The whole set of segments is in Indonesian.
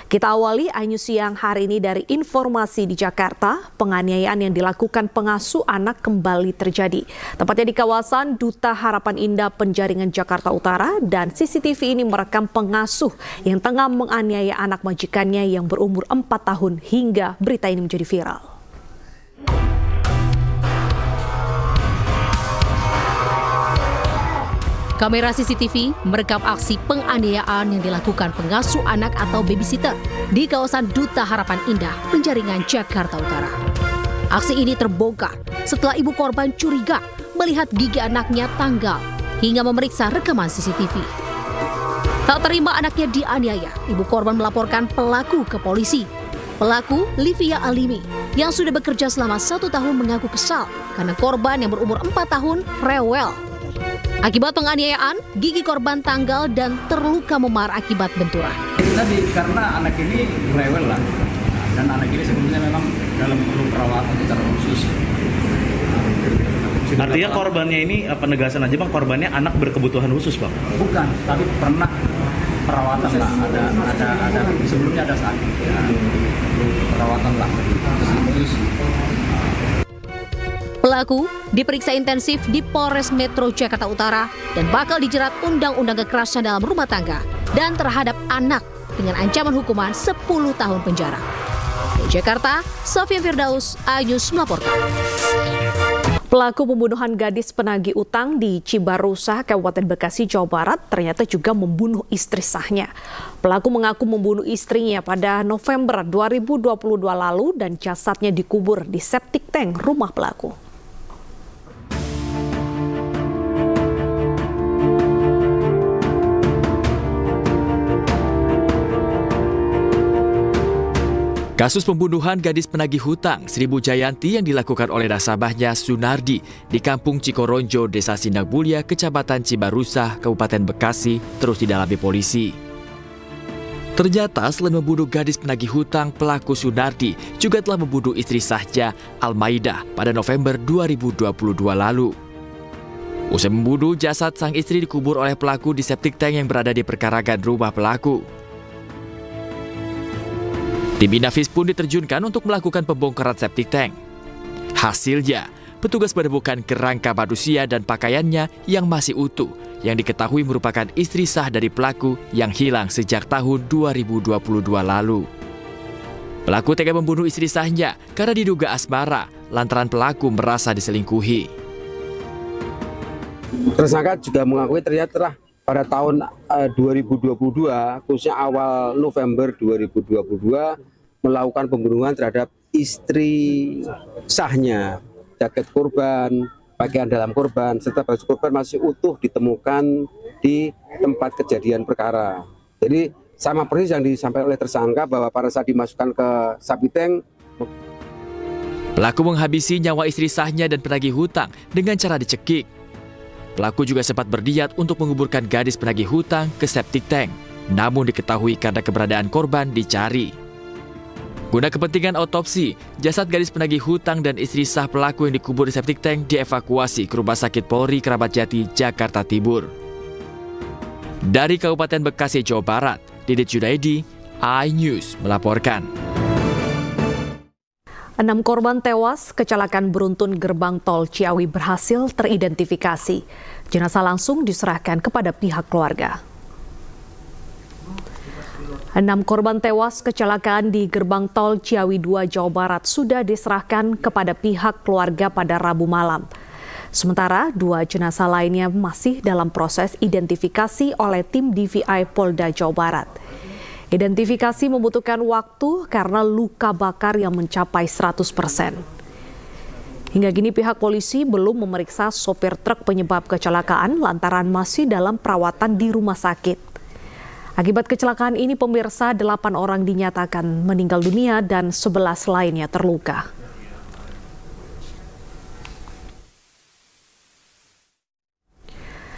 Kita awali iNews siang hari ini dari informasi di Jakarta. Penganiayaan yang dilakukan pengasuh anak kembali terjadi. Tepatnya di kawasan Duta Harapan Indah Penjaringan Jakarta Utara, dan CCTV ini merekam pengasuh yang tengah menganiaya anak majikannya yang berumur 4 tahun hingga berita ini menjadi viral. Kamera CCTV merekam aksi penganiayaan yang dilakukan pengasuh anak atau babysitter di kawasan Duta Harapan Indah, Penjaringan, Jakarta Utara. Aksi ini terbongkar setelah ibu korban curiga melihat gigi anaknya tanggal hingga memeriksa rekaman CCTV. Tak terima anaknya dianiaya, ibu korban melaporkan pelaku ke polisi. Pelaku, Livia Alimi, yang sudah bekerja selama 1 tahun mengaku kesal karena korban yang berumur 4 tahun rewel. Akibat penganiayaan, gigi korban tanggal dan terluka memar akibat benturan. Itu tadi karena anak ini rewel lah, dan anak ini sebelumnya memang dalam perlu perawatan secara khusus. Artinya korbannya ini penegasan aja bang, korbannya anak berkebutuhan khusus bang? Bukan, tapi pernah perawatan lah, ada sebelumnya ada sakit, ya, perawatan lah khusus. Pelaku diperiksa intensif di Polres Metro Jakarta Utara dan bakal dijerat Undang-Undang Kekerasan dalam Rumah Tangga dan terhadap anak dengan ancaman hukuman 10 tahun penjara. Di Jakarta, Sofian Firdaus, iNews melaporkan. Pelaku pembunuhan gadis penagih utang di Cibarusah, Kabupaten Bekasi, Jawa Barat ternyata juga membunuh istri sahnya. Pelaku mengaku membunuh istrinya pada November 2022 lalu dan jasadnya dikubur di septic tank rumah pelaku. Kasus pembunuhan gadis penagih hutang Seribu Jayanti yang dilakukan oleh nasabahnya Sunardi di Kampung Cikoronjo, Desa Sindang Mulia, Kecamatan Cibarusah, Kabupaten Bekasi terus didalami polisi. Ternyata selain membunuh gadis penagih hutang, pelaku Sunardi juga telah membunuh istri sahnya Almaidah pada November 2022 lalu. Usai membunuh, jasad sang istri dikubur oleh pelaku di septic tank yang berada di perkarangan rumah pelaku. Tim Inafis pun diterjunkan untuk melakukan pembongkaran septic tank. Hasilnya, petugas menemukan kerangka manusia dan pakaiannya yang masih utuh, yang diketahui merupakan istri sah dari pelaku yang hilang sejak tahun 2022 lalu. Pelaku tega membunuh istri sahnya karena diduga asmara, lantaran pelaku merasa diselingkuhi. Tersangka juga mengakui ternyata pada tahun 2022, khususnya awal November 2022, melakukan pembunuhan terhadap istri sahnya. Jaket korban, pakaian dalam korban, serta baju korban masih utuh ditemukan di tempat kejadian perkara. Jadi sama persis yang disampaikan oleh tersangka bahwa pada saat dimasukkan ke septic tank, pelaku menghabisi nyawa istri sahnya dan penagih hutang dengan cara dicekik. Pelaku juga sempat berniat untuk menguburkan gadis penagih hutang ke septic tank, namun diketahui karena keberadaan korban dicari. Guna kepentingan otopsi, jasad gadis penagih hutang dan istri sah pelaku yang dikubur di septic tank dievakuasi ke Rumah Sakit Polri Kramat Jati, Jakarta Timur. Dari Kabupaten Bekasi, Jawa Barat, Didit Junaidi, iNews melaporkan. 6 korban tewas kecelakaan beruntun gerbang tol Ciawi berhasil teridentifikasi. Jenazah langsung diserahkan kepada pihak keluarga. 6 korban tewas kecelakaan di gerbang tol Ciawi 2 Jawa Barat sudah diserahkan kepada pihak keluarga pada Rabu malam. Sementara 2 jenazah lainnya masih dalam proses identifikasi oleh tim DVI Polda Jawa Barat. Identifikasi membutuhkan waktu karena luka bakar yang mencapai 100%. Hingga kini pihak polisi belum memeriksa sopir truk penyebab kecelakaan lantaran masih dalam perawatan di rumah sakit. Akibat kecelakaan ini pemirsa 8 orang dinyatakan meninggal dunia dan 11 lainnya terluka.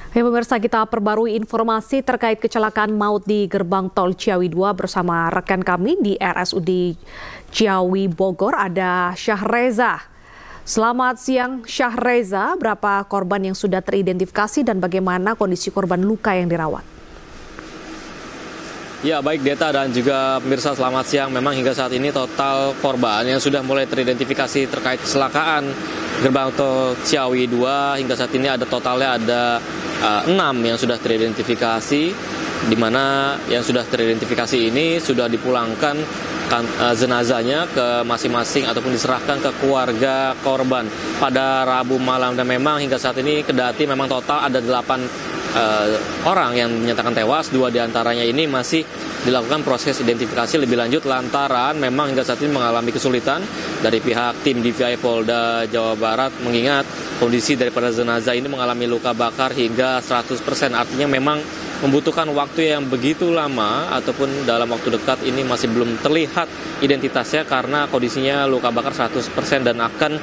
Ya pemirsa, kita perbarui informasi terkait kecelakaan maut di gerbang tol Ciawi 2 bersama rekan kami di RSUD Ciawi Bogor, ada Syahreza. Selamat siang Syahreza, berapa korban yang sudah teridentifikasi dan bagaimana kondisi korban luka yang dirawat? Ya, baik Deta dan juga pemirsa, selamat siang. Memang hingga saat ini total korban yang sudah mulai teridentifikasi terkait kecelakaan gerbang tol Ciawi 2 hingga saat ini ada totalnya ada 6 yang sudah teridentifikasi, di mana yang sudah teridentifikasi ini sudah dipulangkan jenazahnya ke masing-masing ataupun diserahkan ke keluarga korban pada Rabu malam. Dan memang hingga saat ini kedati memang total ada 8 orang yang dinyatakan tewas, 2 diantaranya ini masih dilakukan proses identifikasi lebih lanjut lantaran memang hingga saat ini mengalami kesulitan dari pihak tim DVI Polda Jawa Barat mengingat kondisi daripada jenazah ini mengalami luka bakar hingga 100%, artinya memang membutuhkan waktu yang begitu lama ataupun dalam waktu dekat ini masih belum terlihat identitasnya karena kondisinya luka bakar 100% dan akan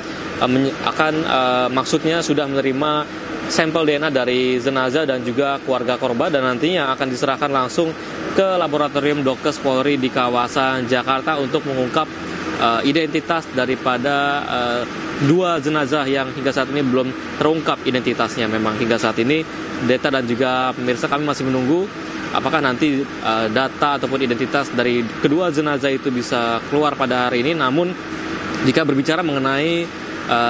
maksudnya sudah menerima sampel DNA dari jenazah dan juga keluarga korban dan nantinya akan diserahkan langsung ke Laboratorium Dokes Polri di kawasan Jakarta untuk mengungkap identitas daripada 2 jenazah yang hingga saat ini belum terungkap identitasnya. Memang hingga saat ini Deta dan juga pemirsa kami masih menunggu apakah nanti data ataupun identitas dari kedua jenazah itu bisa keluar pada hari ini. Namun jika berbicara mengenai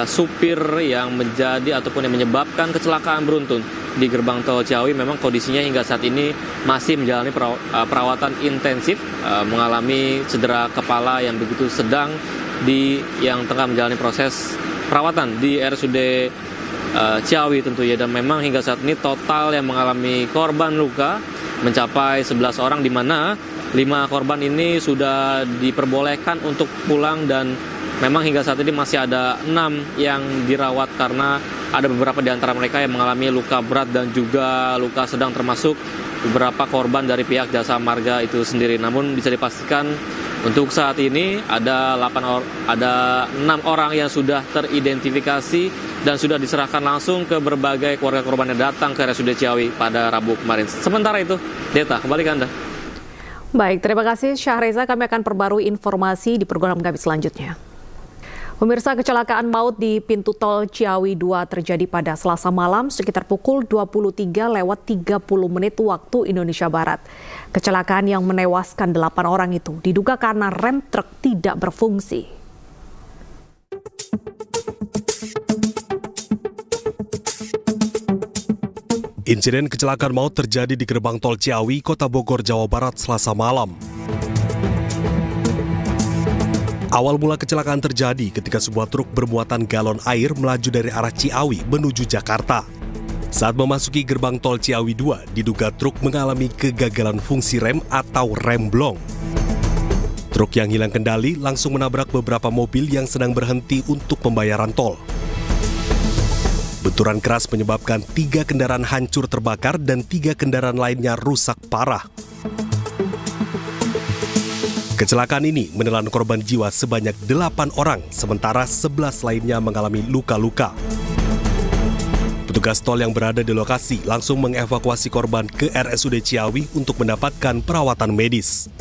supir yang menjadi ataupun yang menyebabkan kecelakaan beruntun di gerbang tol Ciawi, memang kondisinya hingga saat ini masih menjalani perawatan intensif, mengalami cedera kepala yang begitu sedang yang tengah menjalani proses perawatan di RSUD Ciawi tentunya. Dan memang hingga saat ini total yang mengalami korban luka mencapai 11 orang, di mana 5 korban ini sudah diperbolehkan untuk pulang dan memang hingga saat ini masih ada 6 yang dirawat karena ada beberapa di antara mereka yang mengalami luka berat dan juga luka sedang, termasuk beberapa korban dari pihak Jasa Marga itu sendiri. Namun bisa dipastikan untuk saat ini ada 6 orang yang sudah teridentifikasi dan sudah diserahkan langsung ke berbagai keluarga korban yang datang ke RSUD Ciawi pada Rabu kemarin. Sementara itu, Deta, kembali ke Anda. Baik, terima kasih Syahreza. Kami akan perbarui informasi di program kami selanjutnya. Pemirsa, kecelakaan maut di pintu tol Ciawi 2 terjadi pada Selasa malam sekitar pukul 23:30 waktu Indonesia Barat. Kecelakaan yang menewaskan 8 orang itu diduga karena rem truk tidak berfungsi. Insiden kecelakaan maut terjadi di gerbang tol Ciawi, Kota Bogor, Jawa Barat, Selasa malam. Awal mula kecelakaan terjadi ketika sebuah truk bermuatan galon air melaju dari arah Ciawi menuju Jakarta. Saat memasuki gerbang tol Ciawi 2, diduga truk mengalami kegagalan fungsi rem atau remblong. Truk yang hilang kendali langsung menabrak beberapa mobil yang sedang berhenti untuk pembayaran tol. Benturan keras menyebabkan 3 kendaraan hancur terbakar dan 3 kendaraan lainnya rusak parah. Kecelakaan ini menelan korban jiwa sebanyak 8 orang, sementara 11 lainnya mengalami luka-luka. Petugas tol yang berada di lokasi langsung mengevakuasi korban ke RSUD Ciawi untuk mendapatkan perawatan medis.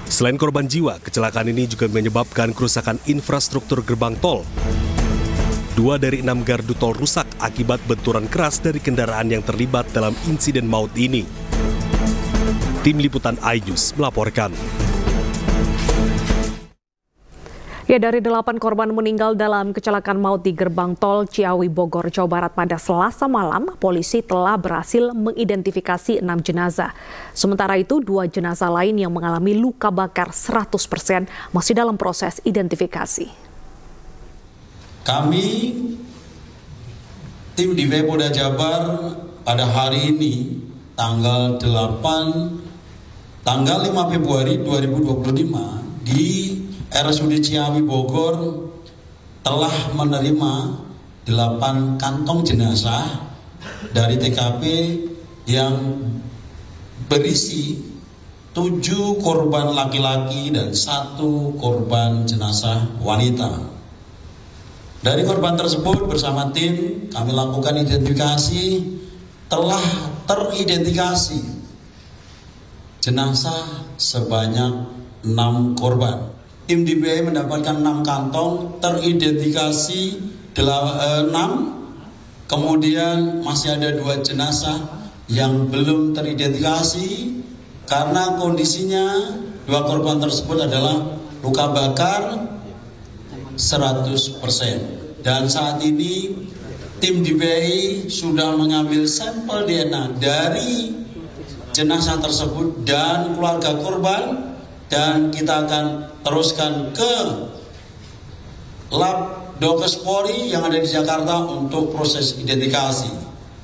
Selain korban jiwa, kecelakaan ini juga menyebabkan kerusakan infrastruktur gerbang tol. 2 dari 6 gardu tol rusak akibat benturan keras dari kendaraan yang terlibat dalam insiden maut ini. Tim Liputan iNews melaporkan. Ya, dari 8 korban meninggal dalam kecelakaan maut di gerbang tol Ciawi Bogor, Jawa Barat pada Selasa malam, polisi telah berhasil mengidentifikasi 6 jenazah. Sementara itu, 2 jenazah lain yang mengalami luka bakar 100% masih dalam proses identifikasi. Kami, tim DVI Polda Jabar, pada hari ini, tanggal 5 Februari 2025 di RSUD Ciawi Bogor telah menerima 8 kantong jenazah dari TKP yang berisi 7 korban laki-laki dan 1 korban jenazah wanita. Dari korban tersebut bersama tim kami lakukan identifikasi, telah teridentifikasi jenazah sebanyak 6 korban. Tim DVI mendapatkan 6 kantong, teridentifikasi 6, kemudian masih ada 2 jenazah yang belum teridentifikasi karena kondisinya 2 korban tersebut adalah luka bakar 100%. Dan saat ini tim DPI sudah mengambil sampel DNA dari jenazah tersebut dan keluarga korban, dan kita akan teruskan ke lab Dokes Polri yang ada di Jakarta untuk proses identifikasi.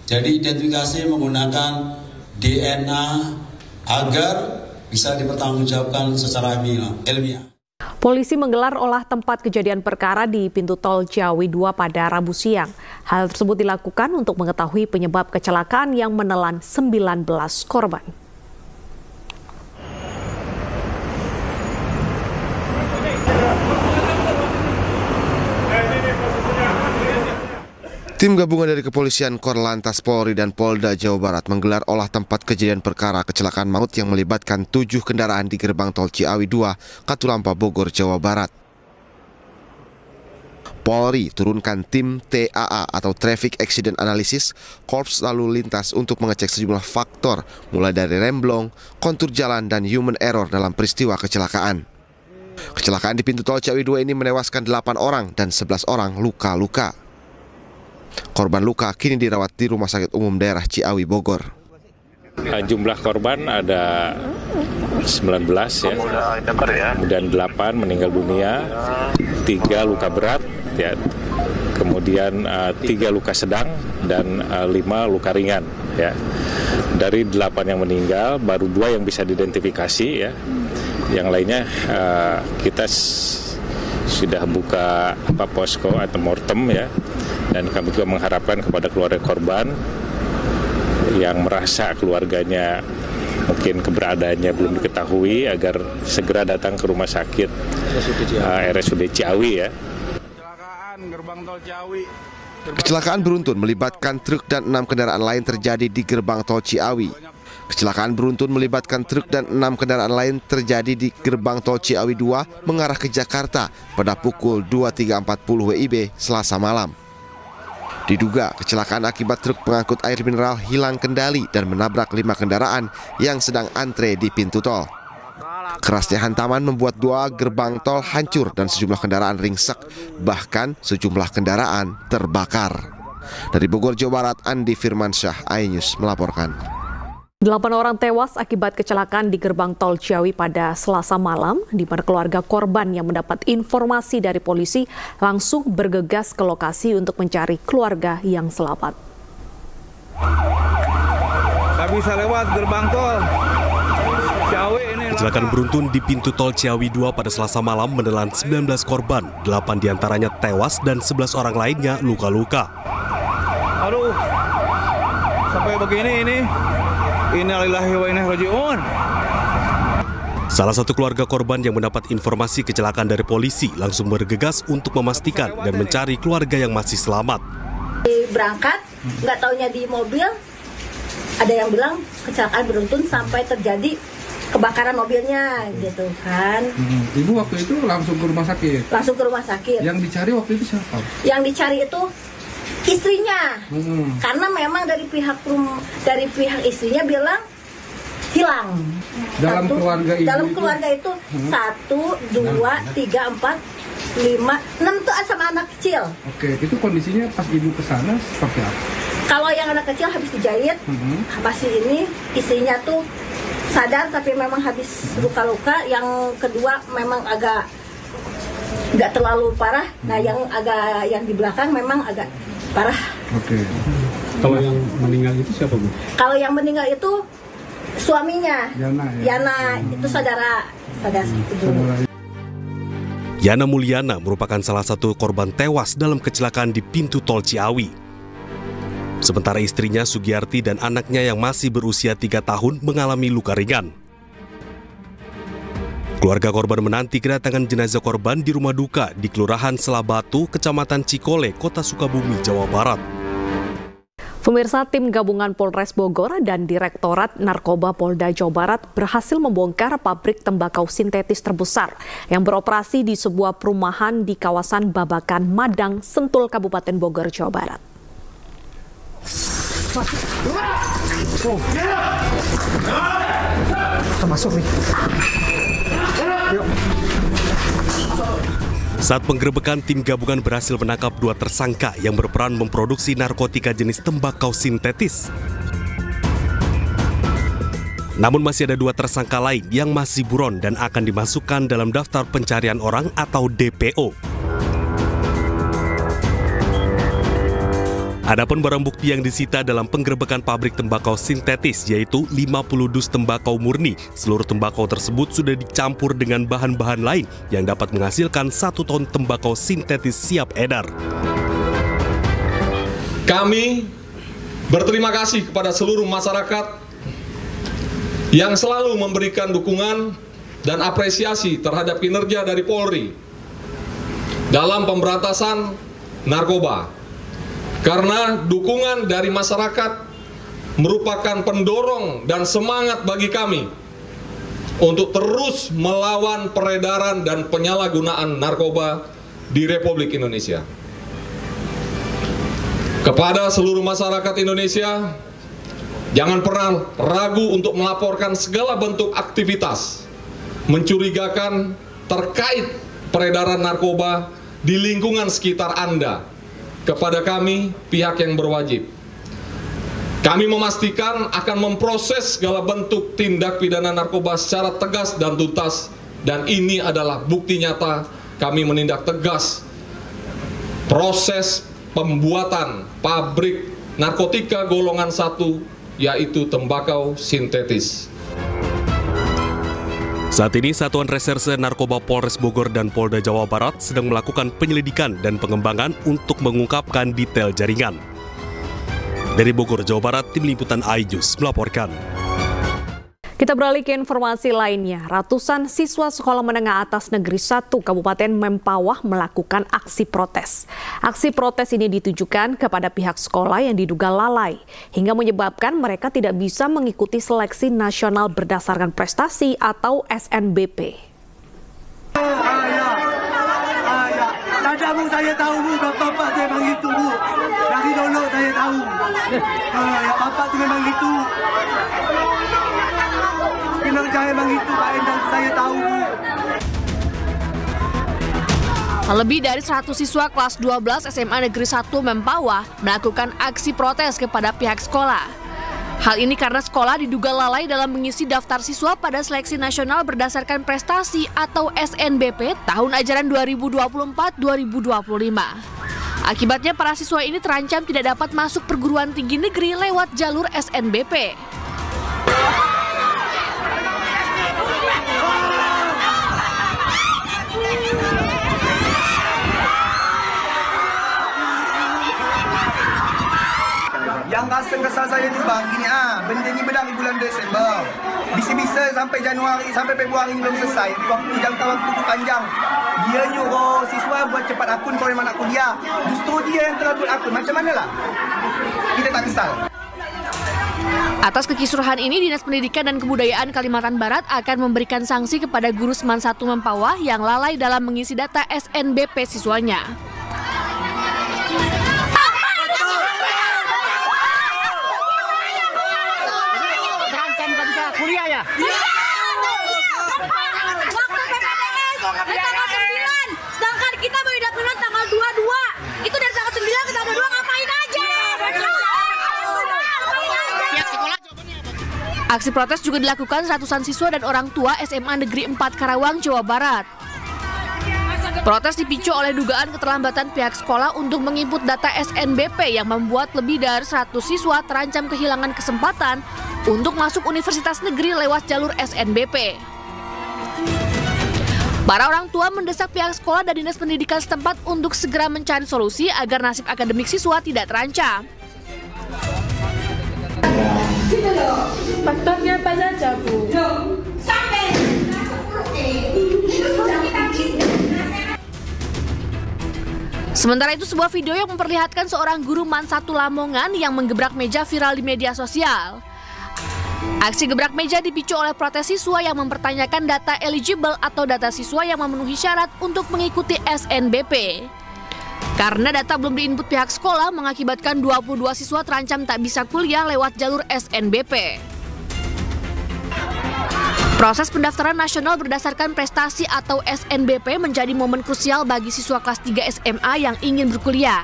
Jadi identifikasi menggunakan DNA agar bisa dipertanggungjawabkan secara ilmiah. Polisi menggelar olah tempat kejadian perkara di pintu tol Ciawi 2 pada Rabu siang. Hal tersebut dilakukan untuk mengetahui penyebab kecelakaan yang menelan 19 korban. Tim gabungan dari Kepolisian Korlantas Polri dan Polda Jawa Barat menggelar olah tempat kejadian perkara kecelakaan maut yang melibatkan 7 kendaraan di gerbang tol Ciawi 2, Katulampa, Bogor, Jawa Barat. Polri turunkan tim TAA atau Traffic Accident Analysis, Korps Lalu Lintas untuk mengecek sejumlah faktor, mulai dari remblong, kontur jalan, dan human error dalam peristiwa kecelakaan. Kecelakaan di pintu tol Ciawi 2 ini menewaskan 8 orang dan 11 orang luka-luka. Korban luka kini dirawat di Rumah Sakit Umum Daerah Ciawi, Bogor. Jumlah korban ada 19 ya, kemudian 8 meninggal dunia, 3 luka berat, ya, kemudian 3 luka sedang dan 5 luka ringan. Ya. Dari 8 yang meninggal, baru 2 yang bisa diidentifikasi, ya. Yang lainnya kita sudah buka posko atau mortem, ya. Dan kami juga mengharapkan kepada keluarga korban yang merasa keluarganya mungkin keberadaannya belum diketahui agar segera datang ke rumah sakit RSUD Ciawi, ya. Kecelakaan beruntun melibatkan truk dan 6 kendaraan lain terjadi di gerbang tol Ciawi. Kecelakaan beruntun melibatkan truk dan 6 kendaraan lain terjadi di gerbang tol Ciawi 2 mengarah ke Jakarta pada pukul 23.40 WIB Selasa malam. Diduga kecelakaan akibat truk pengangkut air mineral hilang kendali dan menabrak 5 kendaraan yang sedang antre di pintu tol. Kerasnya hantaman membuat 2 gerbang tol hancur dan sejumlah kendaraan ringsek, bahkan sejumlah kendaraan terbakar. Dari Bogor, Jawa Barat, Andi Firmansyah, iNews melaporkan. 8 orang tewas akibat kecelakaan di gerbang tol Ciawi pada Selasa malam, di mana keluarga korban yang mendapat informasi dari polisi langsung bergegas ke lokasi untuk mencari keluarga yang selamat. Tak bisa lewat gerbang tol Ciawi ini. Kecelakaan beruntun di pintu tol Ciawi 2 pada Selasa malam menelan 19 korban, 8 diantaranya tewas dan 11 orang lainnya luka-luka. Aduh, sampai begini ini. Innalillahi wa inna ilaihi raji'un. Salah satu keluarga korban yang mendapat informasi kecelakaan dari polisi langsung bergegas untuk memastikan dan mencari keluarga yang masih selamat. Berangkat, nggak taunya di mobil, ada yang bilang kecelakaan beruntun sampai terjadi kebakaran mobilnya, gitu kan. Ibu waktu itu langsung ke rumah sakit? Langsung ke rumah sakit. Yang dicari waktu itu siapa? Yang dicari itu istrinya, karena memang dari pihak istrinya bilang hilang. Dalam keluarga itu 1, 2, 3, 4, 5, 6 tuh sama anak kecil. Oke, itu kondisinya pas ibu kesana seperti apa? Kalau yang anak kecil habis dijahit, masih ini istrinya tuh sadar tapi memang habis luka-luka. Yang kedua memang agak nggak terlalu parah. Nah yang di belakang memang agak parah. Oke. Kalau yang meninggal itu siapa, Bu? Kalau yang meninggal itu suaminya. Yana, itu saudara. Yana Mulyana merupakan salah satu korban tewas dalam kecelakaan di pintu tol Ciawi. Sementara istrinya Sugiyarti dan anaknya yang masih berusia 3 tahun mengalami luka ringan. Keluarga korban menanti kedatangan jenazah korban di rumah duka di Kelurahan Selabatu, Kecamatan Cikole, Kota Sukabumi, Jawa Barat. Pemirsa, tim gabungan Polres Bogor dan Direktorat Narkoba Polda Jawa Barat berhasil membongkar pabrik tembakau sintetis terbesar yang beroperasi di sebuah perumahan di kawasan Babakan, Madang, Sentul, Kabupaten Bogor, Jawa Barat. Kita masuk nih. Yuk. Saat penggerebekan, tim gabungan berhasil menangkap 2 tersangka yang berperan memproduksi narkotika jenis tembakau sintetis. Namun masih ada 2 tersangka lain yang masih buron dan akan dimasukkan dalam daftar pencarian orang atau DPO. Adapun barang bukti yang disita dalam penggerebekan pabrik tembakau sintetis yaitu 50 dus tembakau murni. Seluruh tembakau tersebut sudah dicampur dengan bahan-bahan lain yang dapat menghasilkan 1 ton tembakau sintetis siap edar. Kami berterima kasih kepada seluruh masyarakat yang selalu memberikan dukungan dan apresiasi terhadap kinerja dari Polri dalam pemberantasan narkoba. Karena dukungan dari masyarakat merupakan pendorong dan semangat bagi kami untuk terus melawan peredaran dan penyalahgunaan narkoba di Republik Indonesia. Kepada seluruh masyarakat Indonesia, jangan pernah ragu untuk melaporkan segala bentuk aktivitas mencurigakan terkait peredaran narkoba di lingkungan sekitar Anda kepada kami, pihak yang berwajib. Kami memastikan akan memproses segala bentuk tindak pidana narkoba secara tegas dan tuntas, dan ini adalah bukti nyata kami menindak tegas proses pembuatan pabrik narkotika golongan 1, yaitu tembakau sintetis. Saat ini Satuan Reserse Narkoba Polres Bogor dan Polda Jawa Barat sedang melakukan penyelidikan dan pengembangan untuk mengungkapkan detail jaringan. Dari Bogor, Jawa Barat, Tim Liputan iJus melaporkan. Kita beralih ke informasi lainnya. Ratusan siswa Sekolah Menengah Atas Negeri 1 Kabupaten Mempawah melakukan aksi protes. Aksi protes ini ditujukan kepada pihak sekolah yang diduga lalai, hingga menyebabkan mereka tidak bisa mengikuti seleksi nasional berdasarkan prestasi atau SNBP. Tadamu saya tahu Bu, bapak saya memang gitu Bu. Dari dulu saya tahu. Ya bapak itu memang gitu. Kinerja memang itu Pak Endang, saya tahu Bu. Lebih dari 100 siswa kelas 12 SMA Negeri 1 Mempawah melakukan aksi protes kepada pihak sekolah. Hal ini karena sekolah diduga lalai dalam mengisi daftar siswa pada seleksi nasional berdasarkan prestasi atau SNBP tahun ajaran 2024-2025. Akibatnya para siswa ini terancam tidak dapat masuk perguruan tinggi negeri lewat jalur SNBP. Yang rasa kesal saya tu bang, gini benda ni berlaku bulan Desember. Bisa-bisa sampai Januari, sampai Februari belum selesai. Waktu jangka waktu tu panjang. Dia nyuruh siswa buat cepat akun kalau memang nak kuliah. Justru dia yang telah buat akun. Macam manalah? Kita tak kesal. Atas kekisruhan ini, Dinas Pendidikan dan Kebudayaan Kalimantan Barat akan memberikan sanksi kepada guru Seman 1 Mempawah yang lalai dalam mengisi data SNBP siswanya. Kuliah ya? Iya. Waktu PPDS tanggal 9, sedangkan kita baru dapat tanggal 22. Itu dari tanggal 9 ke tanggal 22 ngapain aja? Aksi protes juga dilakukan ratusan siswa dan orang tua SMA Negeri 4 Karawang, Jawa Barat. Protes dipicu oleh dugaan keterlambatan pihak sekolah untuk menginput data SNBP yang membuat lebih dari 100 siswa terancam kehilangan kesempatan untuk masuk universitas negeri lewat jalur SNBP. Para orang tua mendesak pihak sekolah dan Dinas Pendidikan setempat untuk segera mencari solusi agar nasib akademik siswa tidak terancam. Faktornya apa saja, Bu? Sampai Sementara itu, sebuah video yang memperlihatkan seorang guru MAN 1 Lamongan yang menggebrak meja viral di media sosial. Aksi gebrak meja dipicu oleh protes siswa yang mempertanyakan data eligible atau data siswa yang memenuhi syarat untuk mengikuti SNBP. Karena data belum diinput pihak sekolah mengakibatkan 22 siswa terancam tak bisa kuliah lewat jalur SNBP. Proses pendaftaran nasional berdasarkan prestasi atau SNBP menjadi momen krusial bagi siswa kelas 3 SMA yang ingin berkuliah.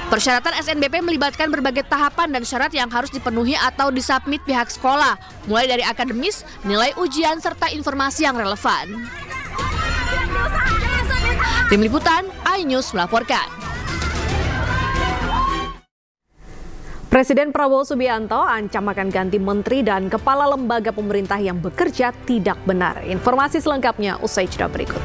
Persyaratan SNBP melibatkan berbagai tahapan dan syarat yang harus dipenuhi atau disubmit pihak sekolah, mulai dari akademis, nilai ujian, serta informasi yang relevan. Tim Liputan, iNews melaporkan. Presiden Prabowo Subianto ancam akan ganti menteri dan kepala lembaga pemerintah yang bekerja tidak benar. Informasi selengkapnya usai jeda berikut.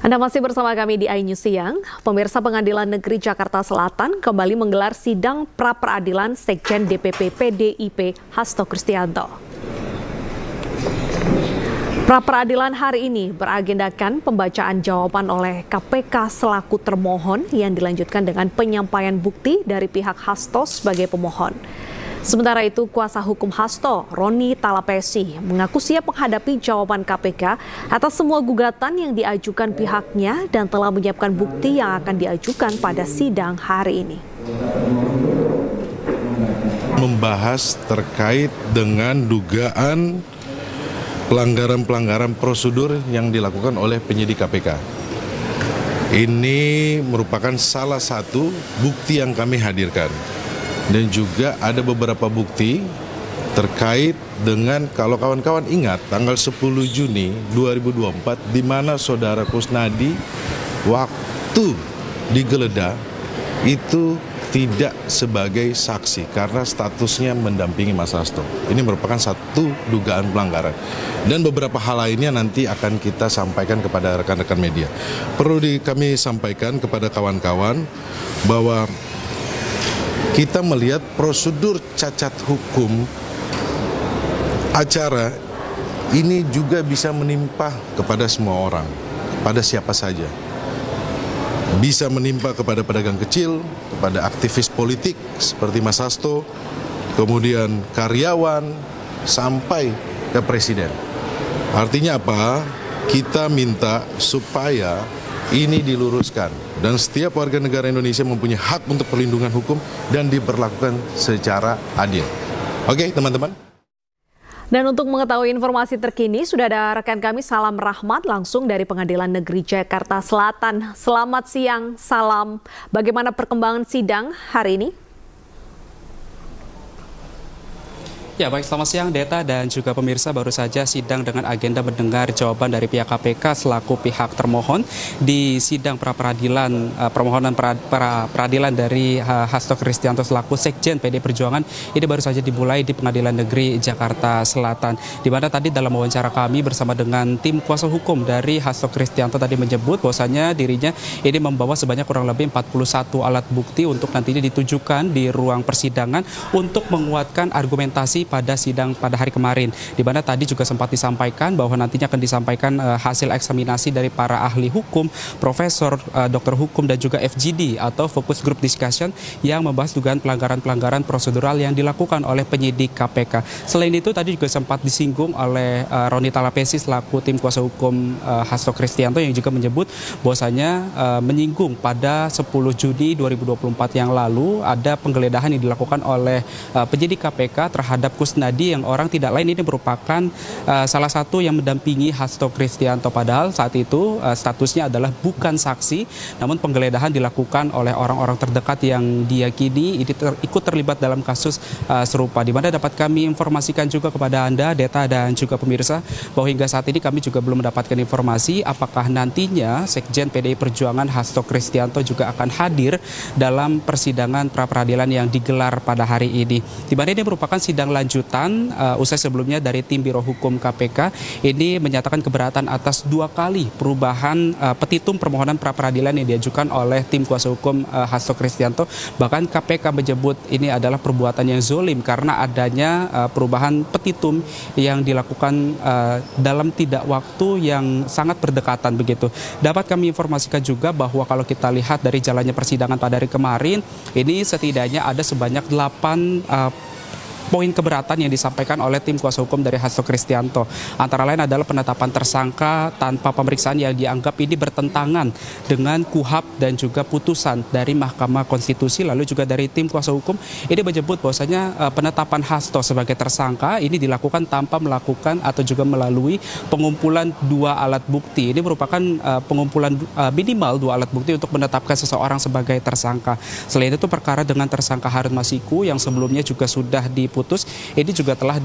Anda masih bersama kami di iNews Siang. Pemirsa, Pengadilan Negeri Jakarta Selatan kembali menggelar sidang pra-peradilan Sekjen DPP PDIP Hasto Kristianto. Pra-peradilan hari ini beragendakan pembacaan jawaban oleh KPK selaku termohon yang dilanjutkan dengan penyampaian bukti dari pihak Hasto sebagai pemohon. Sementara itu, kuasa hukum Hasto, Roni Talapesi, mengaku siap menghadapi jawaban KPK atas semua gugatan yang diajukan pihaknya dan telah menyiapkan bukti yang akan diajukan pada sidang hari ini. Membahas terkait dengan dugaan pelanggaran-pelanggaran prosedur yang dilakukan oleh penyidik KPK. Ini merupakan salah satu bukti yang kami hadirkan. Dan juga ada beberapa bukti terkait dengan, kalau kawan-kawan ingat, tanggal 10 Juni 2024, di mana saudara Kusnadi waktu digeledah itu tidak sebagai saksi karena statusnya mendampingi Mas Hasto. Ini merupakan satu dugaan pelanggaran. Dan beberapa hal lainnya nanti akan kita sampaikan kepada rekan-rekan media. Perlu kami sampaikan kepada kawan-kawan bahwa kita melihat prosedur cacat hukum acara ini juga bisa menimpa kepada semua orang, pada siapa saja. Bisa menimpa kepada pedagang kecil, kepada aktivis politik seperti Mas Hasto, kemudian karyawan, sampai ke presiden. Artinya apa? Kita minta supaya ini diluruskan dan setiap warga negara Indonesia mempunyai hak untuk perlindungan hukum dan diperlakukan secara adil. Oke, teman-teman. Dan untuk mengetahui informasi terkini, sudah ada rekan kami Salam Rahmat langsung dari Pengadilan Negeri Jakarta Selatan. Selamat siang, Salam. Bagaimana perkembangan sidang hari ini? Ya, baik, selamat siang Deta dan juga pemirsa. Baru saja sidang dengan agenda mendengar jawaban dari pihak KPK selaku pihak termohon di sidang pra-peradilan permohonan peradilan dari Hasto Kristianto selaku Sekjen PD Perjuangan. Ini baru saja dimulai di Pengadilan Negeri Jakarta Selatan. Di mana tadi dalam wawancara kami bersama dengan tim kuasa hukum dari Hasto Kristianto tadi menyebut bahwasanya dirinya ini membawa sebanyak kurang lebih 41 alat bukti untuk nantinya ditujukan di ruang persidangan untuk menguatkan argumentasi pada sidang pada hari kemarin, di mana tadi juga sempat disampaikan bahwa nantinya akan disampaikan hasil eksaminasi dari para ahli hukum, profesor, dokter hukum dan juga FGD atau Focus Group Discussion yang membahas dugaan pelanggaran-pelanggaran prosedural yang dilakukan oleh penyidik KPK. Selain itu tadi juga sempat disinggung oleh Roni Talapesi selaku tim kuasa hukum Hasto Kristianto yang juga menyebut bahwasanya menyinggung pada 10 Juni 2024 yang lalu ada penggeledahan yang dilakukan oleh penyidik KPK terhadap Kusnadi yang orang tidak lain ini merupakan salah satu yang mendampingi Hasto Kristianto, padahal saat itu statusnya adalah bukan saksi, namun penggeledahan dilakukan oleh orang-orang terdekat yang diyakini ini ikut terlibat dalam kasus serupa. Di mana dapat kami informasikan juga kepada Anda, Deta dan juga pemirsa, bahwa hingga saat ini kami juga belum mendapatkan informasi apakah nantinya Sekjen PDI Perjuangan Hasto Kristianto juga akan hadir dalam persidangan pra-peradilan yang digelar pada hari ini. Di mana ini merupakan sidang lanjutan usai sebelumnya dari tim Biro Hukum KPK ini menyatakan keberatan atas 2 kali perubahan petitum permohonan pra-peradilan yang diajukan oleh tim kuasa hukum Hasto Kristianto. Bahkan KPK menyebut ini adalah perbuatan yang zolim karena adanya perubahan petitum yang dilakukan dalam tidak waktu yang sangat berdekatan begitu. Dapat kami informasikan juga bahwa kalau kita lihat dari jalannya persidangan pada hari kemarin, ini setidaknya ada sebanyak 8 poin keberatan yang disampaikan oleh tim kuasa hukum dari Hasto Kristianto. Antara lain adalah penetapan tersangka tanpa pemeriksaan yang dianggap ini bertentangan dengan KUHAP dan juga putusan dari Mahkamah Konstitusi. Lalu juga dari tim kuasa hukum ini menyebut bahwasanya penetapan Hasto sebagai tersangka ini dilakukan tanpa melakukan atau juga melalui pengumpulan 2 alat bukti. Ini merupakan pengumpulan minimal 2 alat bukti untuk menetapkan seseorang sebagai tersangka. Selain itu perkara dengan tersangka Harun Masiku yang sebelumnya juga sudah diputus, ini juga telah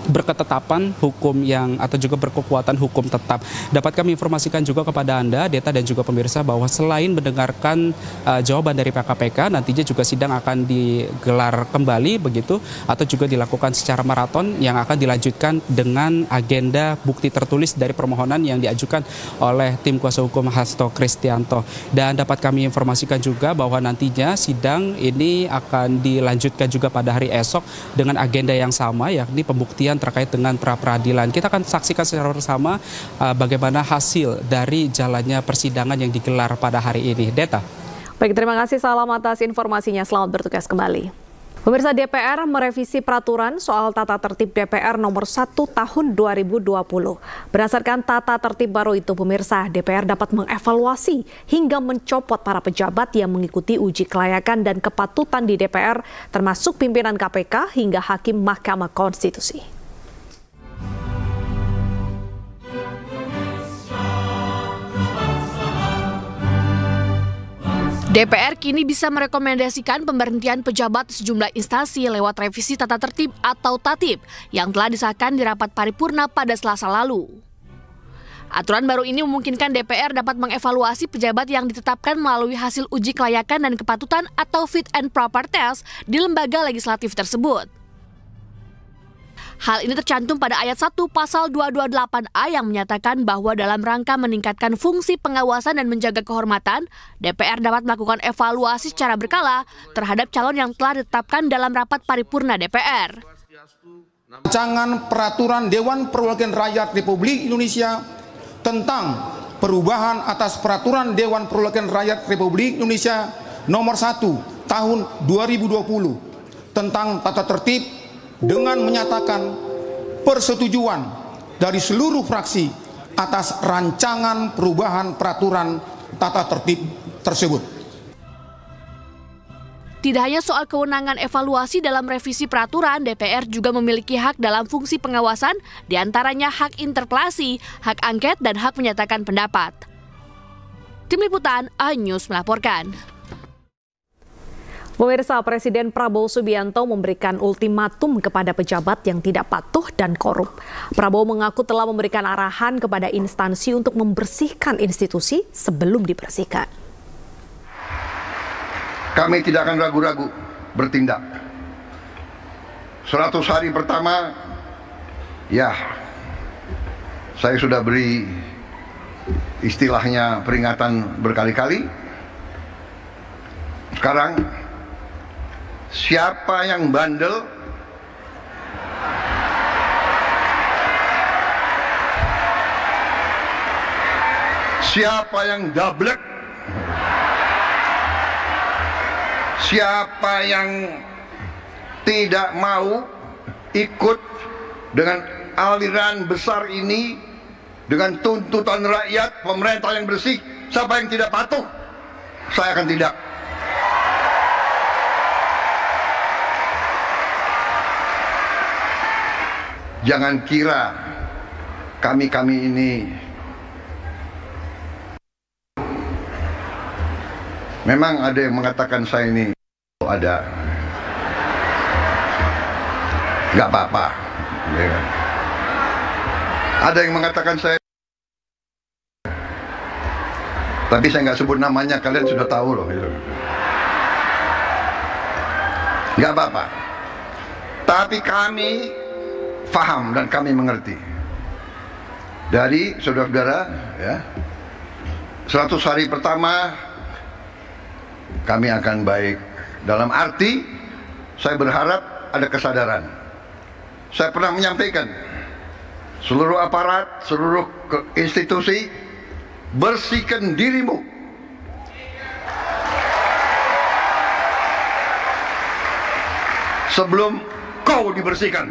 berketetapan hukum yang atau juga berkekuatan hukum tetap. Dapat kami informasikan juga kepada Anda, Deta dan juga pemirsa, bahwa selain mendengarkan jawaban dari pihak KPK, nantinya juga sidang akan digelar kembali begitu atau juga dilakukan secara maraton yang akan dilanjutkan dengan agenda bukti tertulis dari permohonan yang diajukan oleh tim kuasa hukum Hasto Kristianto. Dan dapat kami informasikan juga bahwa nantinya sidang ini akan dilanjutkan juga pada hari esok dengan agenda yang sama, yakni pembuktian terkait dengan pra-peradilan. Kita akan saksikan secara bersama bagaimana hasil dari jalannya persidangan yang digelar pada hari ini. Deta. Baik, terima kasih Salam atas informasinya. Selamat bertugas kembali. Pemirsa, DPR merevisi peraturan soal tata tertib DPR nomor 1 tahun 2020. Berdasarkan tata tertib baru itu, pemirsa, DPR dapat mengevaluasi hingga mencopot para pejabat yang mengikuti uji kelayakan dan kepatutan di DPR, termasuk pimpinan KPK hingga hakim Mahkamah Konstitusi. DPR kini bisa merekomendasikan pemberhentian pejabat sejumlah instansi lewat revisi tata tertib atau tatib yang telah disahkan di rapat paripurna pada Selasa lalu. Aturan baru ini memungkinkan DPR dapat mengevaluasi pejabat yang ditetapkan melalui hasil uji kelayakan dan kepatutan atau fit and proper test di lembaga legislatif tersebut. Hal ini tercantum pada ayat 1 pasal 228A yang menyatakan bahwa dalam rangka meningkatkan fungsi pengawasan dan menjaga kehormatan, DPR dapat melakukan evaluasi secara berkala terhadap calon yang telah ditetapkan dalam rapat paripurna DPR. Rancangan Peraturan Dewan Perwakilan Rakyat Republik Indonesia tentang perubahan atas Peraturan Dewan Perwakilan Rakyat Republik Indonesia nomor 1 tahun 2020 tentang tata tertib dengan menyatakan persetujuan dari seluruh fraksi atas rancangan perubahan peraturan tata tertib tersebut. Tidak hanya soal kewenangan evaluasi dalam revisi peraturan, DPR juga memiliki hak dalam fungsi pengawasan, diantaranya hak interpelasi, hak angket, dan hak menyatakan pendapat. Tim Liputan, iNews melaporkan. Pemirsa, Presiden Prabowo Subianto memberikan ultimatum kepada pejabat yang tidak patuh dan korup. Prabowo mengaku telah memberikan arahan kepada instansi untuk membersihkan institusi sebelum dibersihkan. Kami tidak akan ragu-ragu bertindak. 100 hari pertama, ya, saya sudah beri istilahnya peringatan berkali-kali. Sekarang, siapa yang bandel, siapa yang dablek, siapa yang tidak mau ikut dengan aliran besar ini, dengan tuntutan rakyat, pemerintah yang bersih, siapa yang tidak patuh, saya akan tindak. Jangan kira kami ini memang ada yang mengatakan saya ini ada, nggak apa-apa. Ada yang mengatakan saya, tapi saya nggak sebut namanya, kalian sudah tahu loh. Nggak apa-apa. Tapi kami paham dan kami mengerti. Dari saudara-saudara, ya, 100 hari pertama kami akan baik. Dalam arti, saya berharap ada kesadaran. Saya pernah menyampaikan, seluruh aparat, seluruh institusi, bersihkan dirimu. Sebelum kau dibersihkan.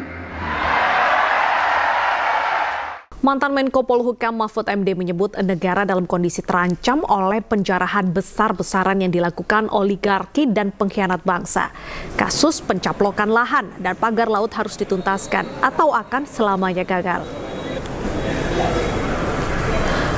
Mantan Menko Polhukam Mahfud MD menyebut negara dalam kondisi terancam oleh penjarahan besar-besaran yang dilakukan oligarki dan pengkhianat bangsa. Kasus pencaplokan lahan dan pagar laut harus dituntaskan atau akan selamanya gagal.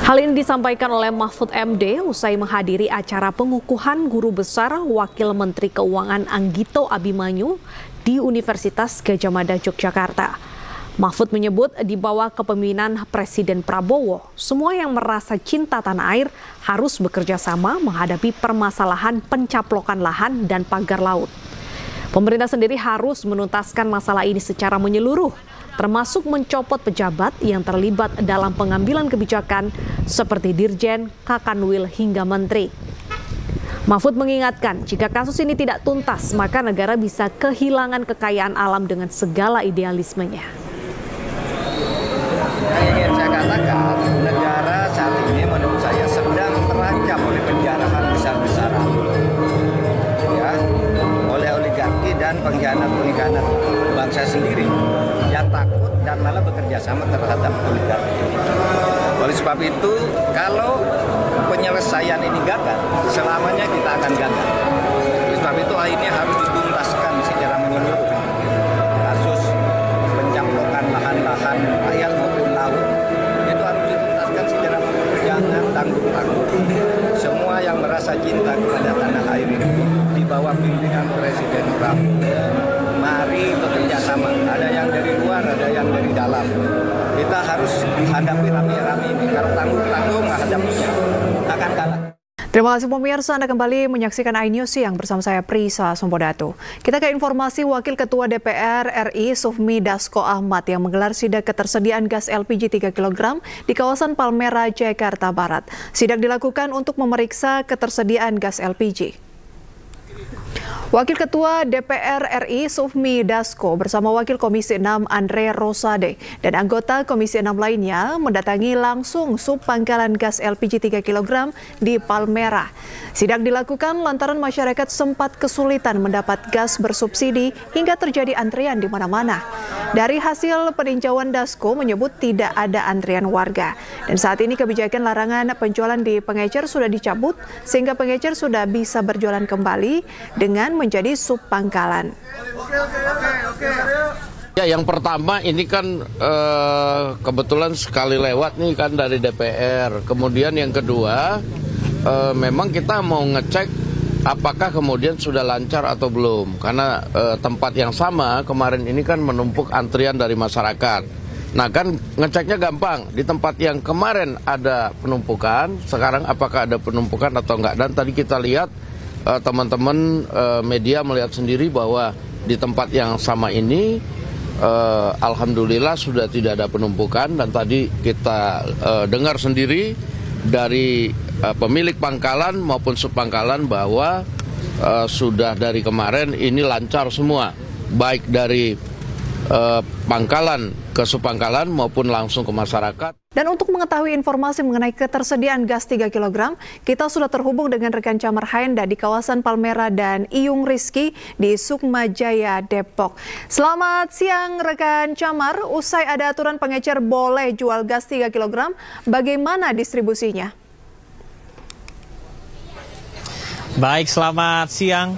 Hal ini disampaikan oleh Mahfud MD usai menghadiri acara pengukuhan Guru Besar Wakil Menteri Keuangan Anggito Abimanyu di Universitas Gadjah Mada, Yogyakarta. Mahfud menyebut di bawah kepemimpinan Presiden Prabowo, semua yang merasa cinta tanah air harus bekerja sama menghadapi permasalahan pencaplokan lahan dan pagar laut. Pemerintah sendiri harus menuntaskan masalah ini secara menyeluruh, termasuk mencopot pejabat yang terlibat dalam pengambilan kebijakan seperti Dirjen, Kakanwil hingga Menteri. Mahfud mengingatkan, jika kasus ini tidak tuntas, maka negara bisa kehilangan kekayaan alam dengan segala idealismenya. Yang ingin saya katakan, negara saat ini menurut saya sedang terancam oleh penjarahan besar-besaran, ya, oleh oligarki dan pengkhianat-pengkhianat bangsa sendiri yang takut dan malah bekerja sama terhadap oligarki. Oleh sebab itu, kalau penyelesaian ini gagal, selamanya kita akan gagal. Oleh sebab itu, ini harus dituntaskan secara menyeluruh. Kasus pencaplokan lahan-lahan rakyat maupun laut itu harus dituntaskan secara menyeluruh. Jangan tanggung-tanggung. Semua yang merasa cinta kepada tanah air ini di bawah pimpinan Presiden Prabowo, mari bekerja sama. Ada yang dari luar, ada yang dari dalam. Kita harus hadapi rame-rame ini. Kalau tanggung-tanggung menghadapinya akan kalah. Terima kasih pemirsa, Anda kembali menyaksikan iNews Siang bersama saya Prisa Sompodato. Kita ke informasi Wakil Ketua DPR RI Sufmi Dasko Ahmad yang menggelar sidak ketersediaan gas LPG 3 kg di kawasan Palmera, Jakarta Barat. Sidak dilakukan untuk memeriksa ketersediaan gas LPG. Wakil Ketua DPR RI Sufmi Dasko bersama Wakil Komisi 6 Andre Rosade dan anggota Komisi 6 lainnya mendatangi langsung sub pangkalan gas LPG 3 kg di Palmera. Sidak dilakukan lantaran masyarakat sempat kesulitan mendapat gas bersubsidi hingga terjadi antrian di mana-mana. Dari hasil peninjauan Dasko menyebut tidak ada antrian warga. Dan saat ini kebijakan larangan penjualan di pengecer sudah dicabut sehingga pengecer sudah bisa berjualan kembali dengan menjadi sub pangkalan. Ya, yang pertama ini kan kebetulan sekali lewat nih kan dari DPR. Kemudian yang kedua memang kita mau ngecek apakah kemudian sudah lancar atau belum. Karena tempat yang sama kemarin ini kan menumpuk antrian dari masyarakat. Nah kan ngeceknya gampang. Di tempat yang kemarin ada penumpukan, sekarang apakah ada penumpukan atau enggak. Dan tadi kita lihat teman-teman media melihat sendiri bahwa di tempat yang sama ini alhamdulillah sudah tidak ada penumpukan. Dan tadi kita dengar sendiri dari pemilik pangkalan maupun subpangkalan bahwa sudah dari kemarin ini lancar semua, baik dari pangkalan ke subpangkalan maupun langsung ke masyarakat. Dan untuk mengetahui informasi mengenai ketersediaan gas 3 kg, kita sudah terhubung dengan rekan Camar Haenda di kawasan Palmera dan Iyung Rizky di Sukmajaya, Depok. Selamat siang rekan Camar, usai ada aturan pengecer boleh jual gas 3 kg, bagaimana distribusinya? Baik, selamat siang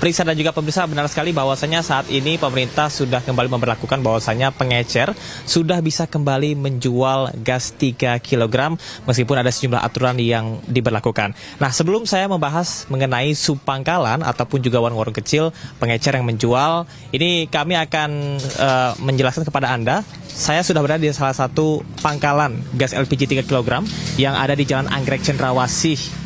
Prisa dan juga pemirsa, benar sekali bahwasanya saat ini pemerintah sudah kembali memberlakukan bahwasanya pengecer sudah bisa kembali menjual gas 3 kg meskipun ada sejumlah aturan yang diberlakukan. Nah, sebelum saya membahas mengenai subpangkalan ataupun juga warung-warung kecil pengecer yang menjual, ini kami akan menjelaskan kepada Anda. Saya sudah berada di salah satu pangkalan gas LPG 3 kg yang ada di Jalan Anggrek Cendrawasih,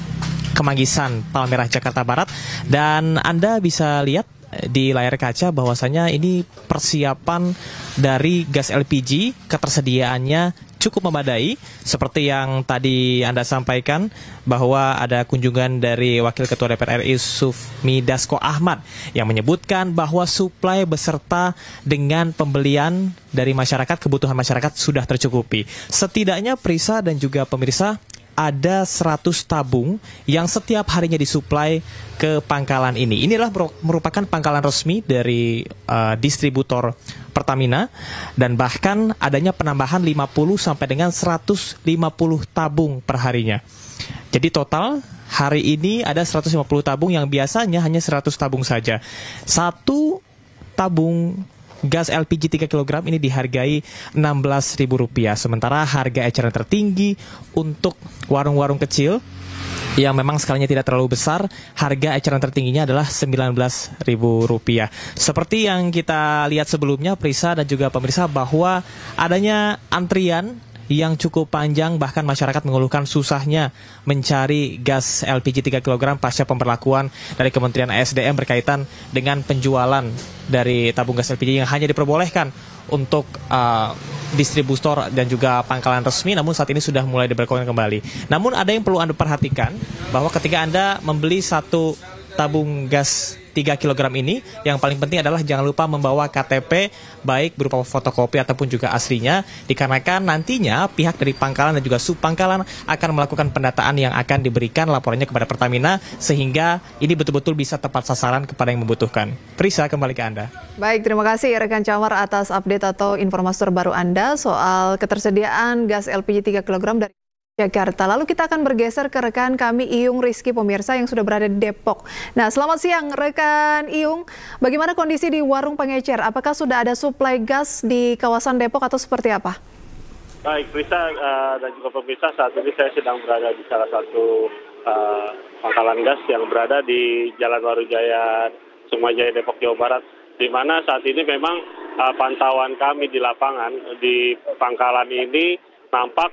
Kemanggisan, Palmera, Jakarta Barat. Dan Anda bisa lihat di layar kaca bahwasanya ini persiapan dari gas LPG, ketersediaannya cukup memadai, seperti yang tadi Anda sampaikan bahwa ada kunjungan dari Wakil Ketua DPR RI Sufmi Dasko Ahmad yang menyebutkan bahwa suplai beserta dengan pembelian dari masyarakat, kebutuhan masyarakat sudah tercukupi. Setidaknya Prisa dan juga pemirsa, ada 100 tabung yang setiap harinya disuplai ke pangkalan ini. Inilah merupakan pangkalan resmi dari distributor Pertamina, dan bahkan adanya penambahan 50 sampai dengan 150 tabung per harinya. Jadi total hari ini ada 150 tabung yang biasanya hanya 100 tabung saja. Satu tabung gas LPG 3 kg ini dihargai Rp16.000. Sementara harga eceran tertinggi untuk warung-warung kecil yang memang skalanya tidak terlalu besar, harga eceran tertingginya adalah Rp19.000. Seperti yang kita lihat sebelumnya, Prisa dan juga pemirsa, bahwa adanya antrian yang cukup panjang, bahkan masyarakat mengeluhkan susahnya mencari gas LPG 3 kg pasca pemberlakuan dari Kementerian ESDM berkaitan dengan penjualan dari tabung gas LPG yang hanya diperbolehkan untuk distributor dan juga pangkalan resmi, namun saat ini sudah mulai diberlakukan kembali. Namun ada yang perlu Anda perhatikan, bahwa ketika Anda membeli satu tabung gas 3 kg ini, yang paling penting adalah jangan lupa membawa KTP, baik berupa fotokopi ataupun juga aslinya, dikarenakan nantinya pihak dari pangkalan dan juga subpangkalan akan melakukan pendataan yang akan diberikan laporannya kepada Pertamina, sehingga ini betul-betul bisa tepat sasaran kepada yang membutuhkan. Prisa, kembali ke Anda. Baik, terima kasih rekan Camar atas update atau informasi terbaru Anda soal ketersediaan gas LPG 3 kg dari Jakarta. Lalu kita akan bergeser ke rekan kami Iyung Rizky, pemirsa yang sudah berada di Depok. Nah, selamat siang rekan Iyung. Bagaimana kondisi di warung pengecer? Apakah sudah ada suplai gas di kawasan Depok atau seperti apa? Baik, Prisa dan juga pemirsa, saat ini saya sedang berada di salah satu pangkalan gas yang berada di Jalan Warujaya, Sukmajaya, Depok, Jawa Barat, di mana saat ini memang pantauan kami di lapangan di pangkalan ini nampak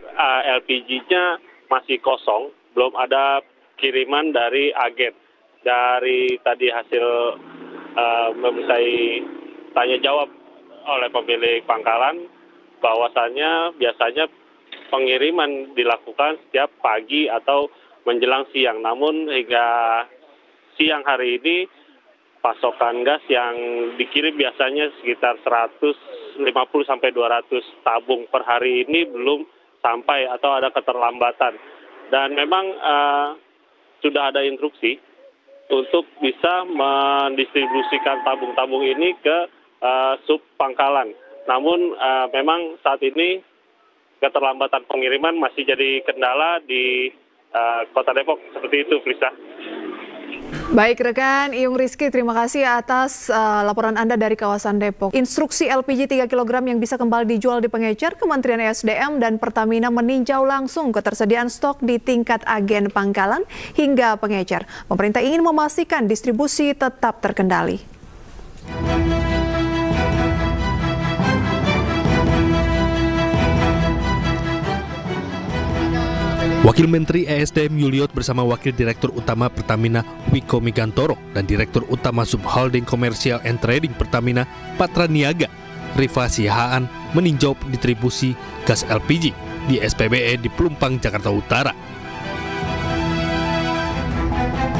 LPG-nya masih kosong, belum ada kiriman dari agen. Dari tadi hasil memintai tanya jawab oleh pemilik pangkalan, bahwasannya biasanya pengiriman dilakukan setiap pagi atau menjelang siang. Namun hingga siang hari ini pasokan gas yang dikirim biasanya sekitar 150 sampai 200 tabung per hari ini belum sampai atau ada keterlambatan. Dan memang sudah ada instruksi untuk bisa mendistribusikan tabung-tabung ini ke sub pangkalan. Namun memang saat ini keterlambatan pengiriman masih jadi kendala di Kota Depok. Seperti itu, Frisa. Baik rekan Iyung Rizky, terima kasih atas laporan Anda dari kawasan Depok. Instruksi LPG 3 kg yang bisa kembali dijual di pengecer, Kementerian ESDM dan Pertamina meninjau langsung ketersediaan stok di tingkat agen pangkalan hingga pengecer. Pemerintah ingin memastikan distribusi tetap terkendali. Wakil Menteri ESDM Yuliot bersama Wakil Direktur Utama Pertamina Wiko Migantoro dan Direktur Utama Subholding Commercial and Trading Pertamina Patra Niaga, Rifa Sihaan, meninjau distribusi gas LPG di SPBE di Pelumpang, Jakarta Utara.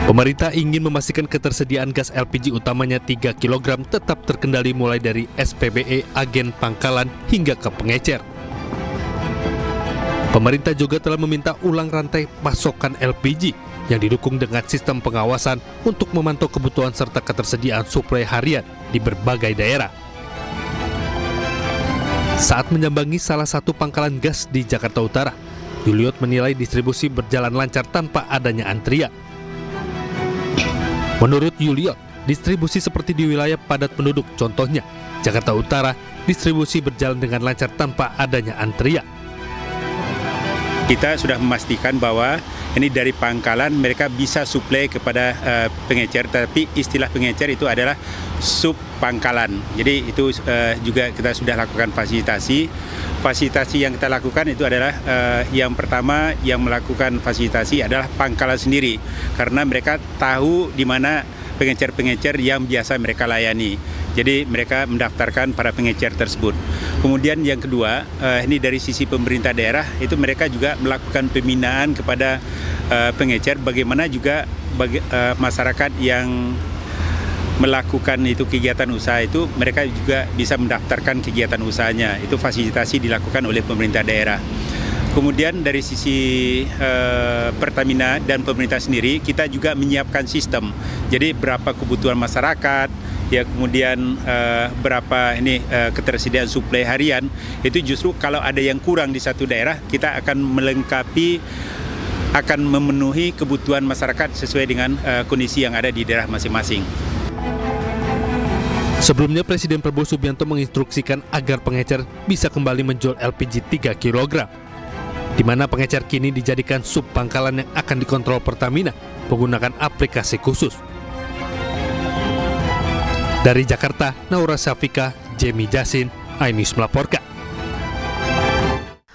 Pemerintah ingin memastikan ketersediaan gas LPG utamanya 3 kg tetap terkendali mulai dari SPBE, agen pangkalan hingga ke pengecer. Pemerintah juga telah meminta ulang rantai pasokan LPG yang didukung dengan sistem pengawasan untuk memantau kebutuhan serta ketersediaan suplai harian di berbagai daerah. Saat menyambangi salah satu pangkalan gas di Jakarta Utara, Yuliot menilai distribusi berjalan lancar tanpa adanya antrian. Menurut Yuliot, distribusi seperti di wilayah padat penduduk, contohnya Jakarta Utara, distribusi berjalan dengan lancar tanpa adanya antrian. kita sudah memastikan bahwa ini dari pangkalan mereka bisa suplai kepada pengecer, tapi istilah pengecer itu adalah sub pangkalan. Jadi itu juga kita sudah lakukan fasilitasi. Fasilitasi yang kita lakukan itu adalah yang pertama yang melakukan fasilitasi adalah pangkalan sendiri, karena mereka tahu di mana pengecer-pengecer yang biasa mereka layani. Jadi mereka mendaftarkan para pengecer tersebut. Kemudian yang kedua, ini dari sisi pemerintah daerah, itu mereka juga melakukan pembinaan kepada pengecer, bagaimana juga masyarakat yang melakukan itu kegiatan usaha itu, mereka juga bisa mendaftarkan kegiatan usahanya. Itu fasilitasi dilakukan oleh pemerintah daerah. Kemudian dari sisi Pertamina dan pemerintah sendiri, kita juga menyiapkan sistem. Jadi berapa kebutuhan masyarakat, ya kemudian berapa ini ketersediaan suplai harian, itu justru kalau ada yang kurang di satu daerah, kita akan melengkapi, akan memenuhi kebutuhan masyarakat sesuai dengan kondisi yang ada di daerah masing-masing. Sebelumnya Presiden Prabowo Subianto menginstruksikan agar pengecer bisa kembali menjual LPG 3 kg. Di mana pengecer kini dijadikan sub pangkalan yang akan dikontrol Pertamina menggunakan aplikasi khusus. Dari Jakarta, Naura Safika, Jemi Jasin, iNews melaporkan.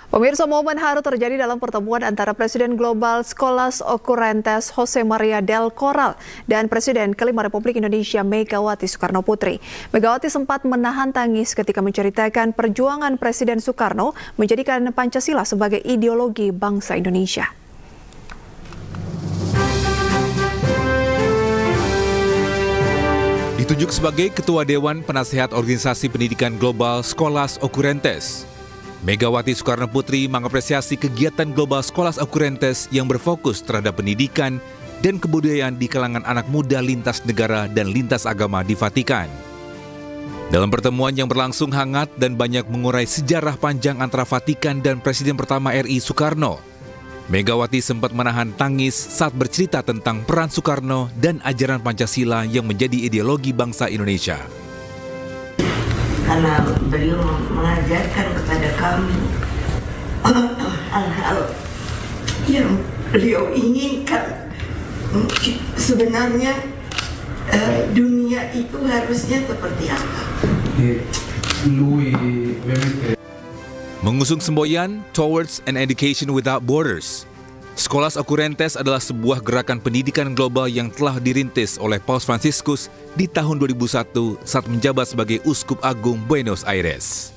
Pemirsa, momen haru terjadi dalam pertemuan antara Presiden Global Scholas Occurrentes Jose Maria del Corral dan Presiden kelima Republik Indonesia Megawati Soekarno Putri. Megawati sempat menahan tangis ketika menceritakan perjuangan Presiden Soekarno menjadikan Pancasila sebagai ideologi bangsa Indonesia. Ditunjuk sebagai Ketua Dewan Penasehat Organisasi Pendidikan Global Scholas Occurrentes, Megawati Soekarno Putri mengapresiasi kegiatan Global Scholas Occurrentes yang berfokus terhadap pendidikan dan kebudayaan di kalangan anak muda lintas negara dan lintas agama di Vatikan. Dalam pertemuan yang berlangsung hangat dan banyak mengurai sejarah panjang antara Vatikan dan Presiden pertama RI Soekarno, Megawati sempat menahan tangis saat bercerita tentang peran Soekarno dan ajaran Pancasila yang menjadi ideologi bangsa Indonesia. Karena beliau mengajarkan kepada kami hal-hal yang beliau inginkan. Sebenarnya dunia itu harusnya seperti apa? Mengusung semboyan Towards an Education Without Borders, Scholas Occurrentes adalah sebuah gerakan pendidikan global yang telah dirintis oleh Paus Fransiskus di tahun 2001 saat menjabat sebagai Uskup Agung Buenos Aires.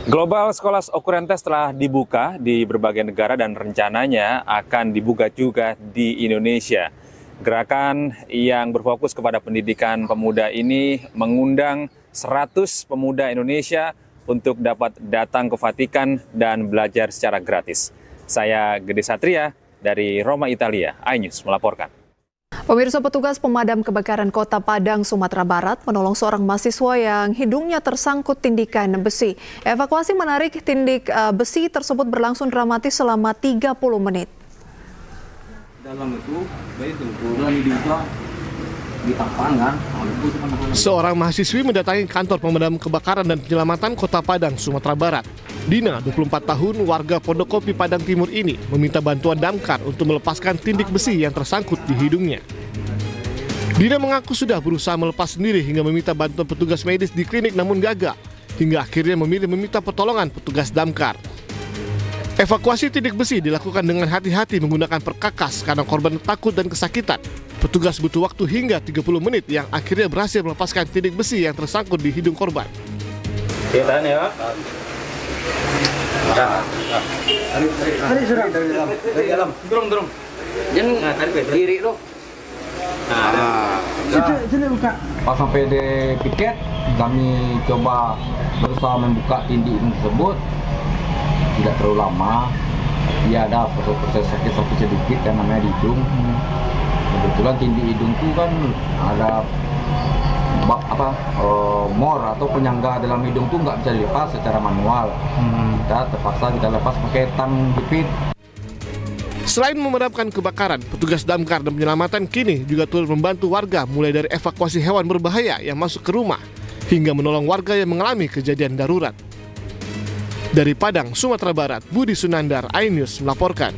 Global Scholas Occurrentes telah dibuka di berbagai negara dan rencananya akan dibuka juga di Indonesia. Gerakan yang berfokus kepada pendidikan pemuda ini mengundang 100 pemuda Indonesia untuk dapat datang ke Vatikan dan belajar secara gratis. Saya Gede Satria dari Roma, Italia, iNews melaporkan. Pemirsa, petugas pemadam kebakaran Kota Padang, Sumatera Barat menolong seorang mahasiswa yang hidungnya tersangkut tindikan besi. Evakuasi menarik tindik besi tersebut berlangsung dramatis selama 30 menit. Dalam itu, baik kebetulan diduga ditangkap. Seorang mahasiswi mendatangi kantor pemadam kebakaran dan penyelamatan Kota Padang, Sumatera Barat. Dina, 24 tahun, warga Pondok Kopi Padang Timur ini meminta bantuan damkar untuk melepaskan tindik besi yang tersangkut di hidungnya. Dina mengaku sudah berusaha melepas sendiri hingga meminta bantuan petugas medis di klinik namun gagal, hingga akhirnya memilih meminta pertolongan petugas damkar. Evakuasi tindik besi dilakukan dengan hati-hati menggunakan perkakas karena korban takut dan kesakitan. Petugas butuh waktu hingga 30 menit yang akhirnya berhasil melepaskan tindik besi yang tersangkut di hidung korban. Tahan ya. Dari dalam. Dorong. Jangan tarik kiri lo. Sini buka. Pas sampai di piket, kami coba berusaha membuka tindik tersebut. Tidak terlalu lama. Dia ada proses sakit sedikit yang namanya di hidung. Kebetulan tindik hidung itu kan ada mor atau penyangga dalam hidung itu nggak bisa dilepas secara manual. Kita lepas pakai tang jepit. Selain memadamkan kebakaran, petugas damkar dan penyelamatan kini juga turut membantu warga mulai dari evakuasi hewan berbahaya yang masuk ke rumah hingga menolong warga yang mengalami kejadian darurat. Dari Padang, Sumatera Barat, Budi Sunandar, iNews melaporkan.